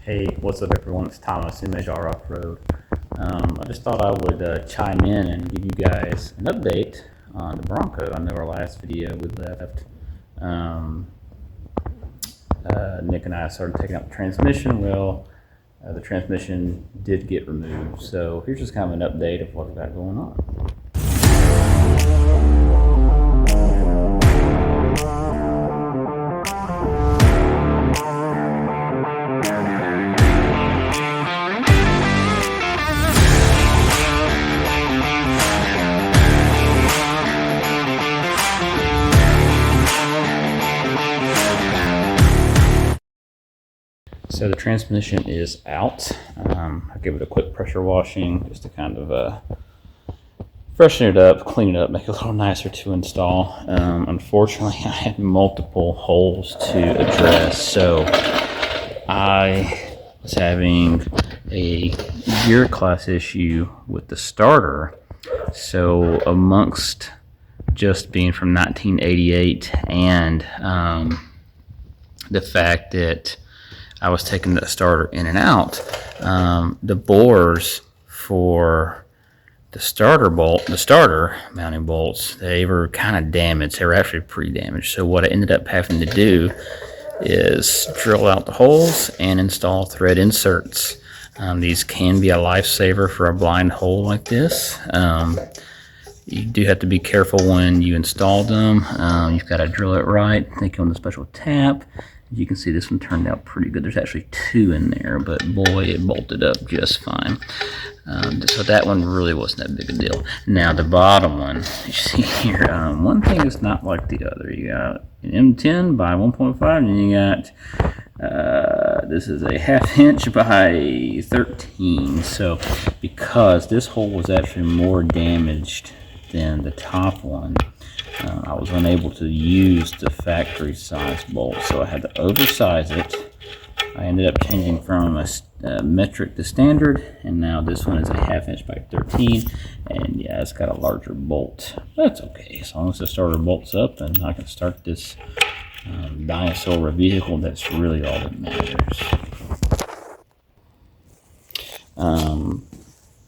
Hey, what's up everyone? It's Thomas, MHR Offroad. I just thought I would chime in and give you guys an update on the Bronco. I know our last video we left, Nick and I started taking out the transmission. Well, the transmission did get removed. So here's just kind of an update of what we've got going on. So the transmission is out. I give it a quick pressure washing just to kind of freshen it up, clean it up, make it a little nicer to install. Unfortunately, I had multiple holes to address, so I was having a gear class issue with the starter. So amongst just being from 1988 and the fact that I was taking the starter in and out, the bores for the starter mounting bolts, they were kind of damaged. They were actually pretty damaged. So what I ended up having to do is drill out the holes and install thread inserts. These can be a lifesaver for a blind hole like this. You do have to be careful when you install them. You've got to drill it right. They come with a special tap. As you can see, this one turned out pretty good. There's actually two in there, but boy, it bolted up just fine. So that one really wasn't that big a deal. Now the bottom one, you see here, one thing is not like the other. You got an M10 by 1.5, and you got this is a 1/2 inch by 13. So because this hole was actually more damaged than the top one, I was unable to use the factory size bolt, so I had to oversize it. I ended up changing from a metric to standard, and now this one is a 1/2 inch by 13, and yeah, it's got a larger bolt. That's okay, as long as the starter bolts up and I can start this dinosaur of a vehicle. That's really all that matters.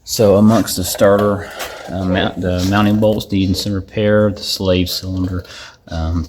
So amongst the starter, the mounting bolts needing some repair, the slave cylinder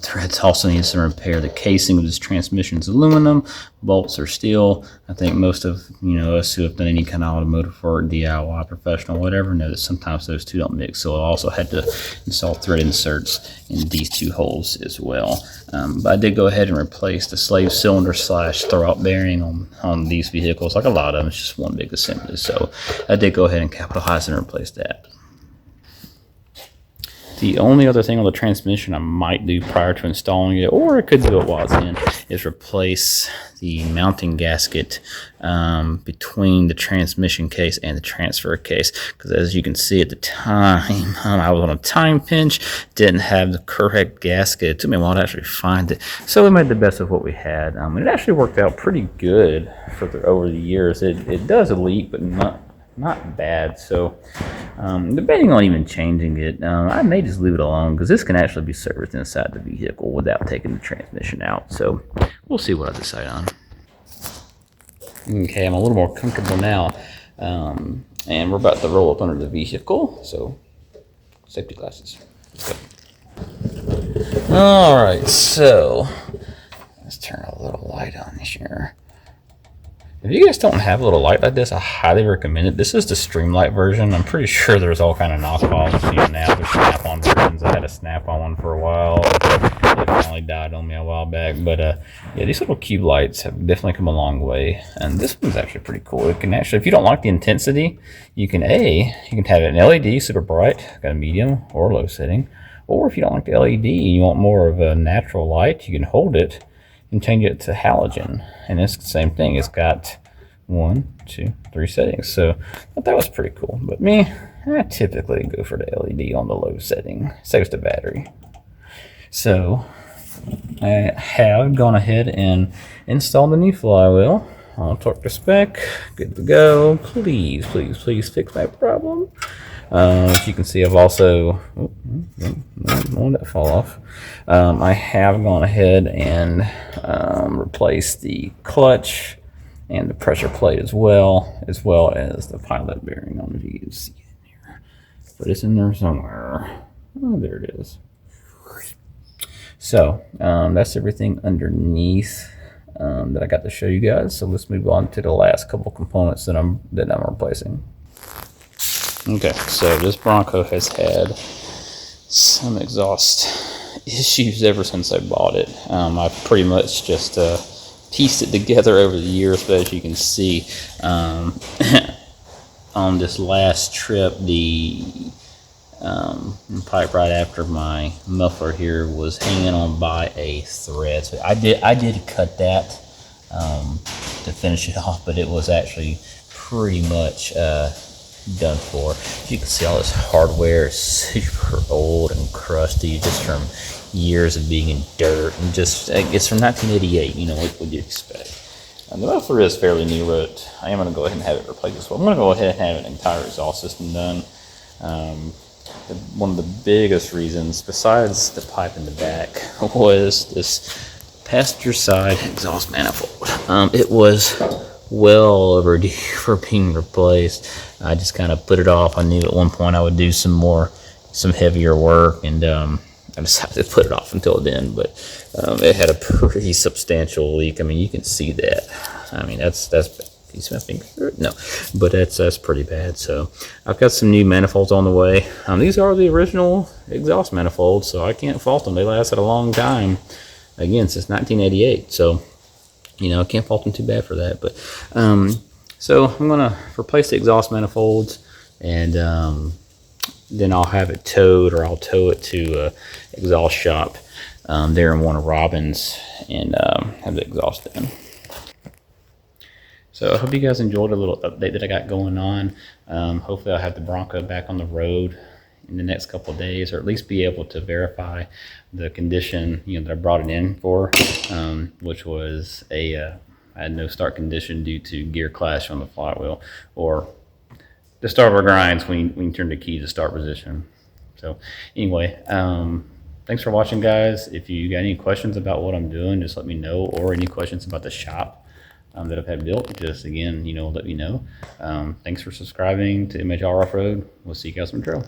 threads also need some repair. The casing of this transmission is aluminum, bolts are steel. I think most of us who have done any kind of automotive work, DIY, professional, whatever, know that sometimes those two don't mix. So I also had to install thread inserts in these two holes as well. But I did go ahead and replace the slave cylinder / throwout bearing on these vehicles. Like a lot of them, it's just one big assembly. So I did go ahead and capitalize and replace that. The only other thing on the transmission I might do prior to installing it, or I could do it while it's in, is replace the mounting gasket between the transmission case and the transfer case. Because as you can see at the time, I was on a time pinch, didn't have the correct gasket. It took me a while to actually find it. So we made the best of what we had. It actually worked out pretty good over the years. It does leak, but not bad. So debating on even changing it. I may just leave it alone because this can actually be serviced inside the vehicle without taking the transmission out. So we'll see what I decide on. Okay, I'm a little more comfortable now, and we're about to roll up under the vehicle. So safety glasses. Let's go. All right, so let's turn a little light on here. If you guys don't have a little light like this, I highly recommend it. This is the Streamlight version. I'm pretty sure there's all kind of knockoffs. Now there's snap-on versions. I had a snap-on one for a while. It finally died on me a while back. But yeah, these little cube lights have definitely come a long way. And this one's actually pretty cool. It can actually, if you don't like the intensity, you can have an LED, super bright, got a medium or low setting. Or if you don't like the LED and you want more of a natural light, you can hold it and change it to halogen, and it's the same thing. It's got 1, 2, 3 settings. So I thought that was pretty cool. But me, I typically go for the LED on the low setting. Saves the battery. So I have gone ahead and installed the new flywheel. I'll torque the spec. Good to go. Please, please, please fix my problem. As you can see, I've also won't that fall off. I have gone ahead and replaced the clutch and the pressure plate as well as the pilot bearing. I don't know if you can see it in here, but it's in there somewhere. Oh, there it is. So that's everything underneath that I got to show you guys. So let's move on to the last couple components that I'm replacing. Okay, so this Bronco has had some exhaust issues ever since I bought it. I've pretty much just pieced it together over the years, but as you can see, on this last trip, the pipe right after my muffler here was hanging on by a thread. So I did cut that to finish it off, but it was actually pretty much done for. As you can see, all this hardware is super old and crusty, just from years of being in dirt, and just it's from 1988. You know, what would you expect? The muffler is fairly new, but I am going to go ahead and have it replaced as well. I'm going to go ahead and have an entire exhaust system done. One of the biggest reasons, besides the pipe in the back, was this passenger side exhaust manifold. It was well overdue for being replaced. I just kind of put it off. I knew at one point I would do some heavier work, and I decided to put it off until then. But it had a pretty substantial leak. I mean, you can see that. I mean, that's you see my finger? No, but that's pretty bad. So I've got some new manifolds on the way. These are the original exhaust manifolds, so I can't fault them. They lasted a long time, again, since 1988. So, you know, I can't fault them too bad for that. But so I'm gonna replace the exhaust manifolds, and then I'll have it towed, or I'll tow it to exhaust shop there in Warner Robins, and have the exhaust done. So I hope you guys enjoyed a little update that I got going on. Hopefully I'll have the Bronco back on the road in the next couple of days, or at least be able to verify the condition, you know, that I brought it in for, which was I had no start condition due to gear clash on the flywheel, or the starter grinds when you turn the key to start position. So anyway, thanks for watching, guys. If you got any questions about what I'm doing, just let me know, or any questions about the shop that I've had built, just again, you know, let me know. Thanks for subscribing to MHR Offroad. We'll see you guys on the trail.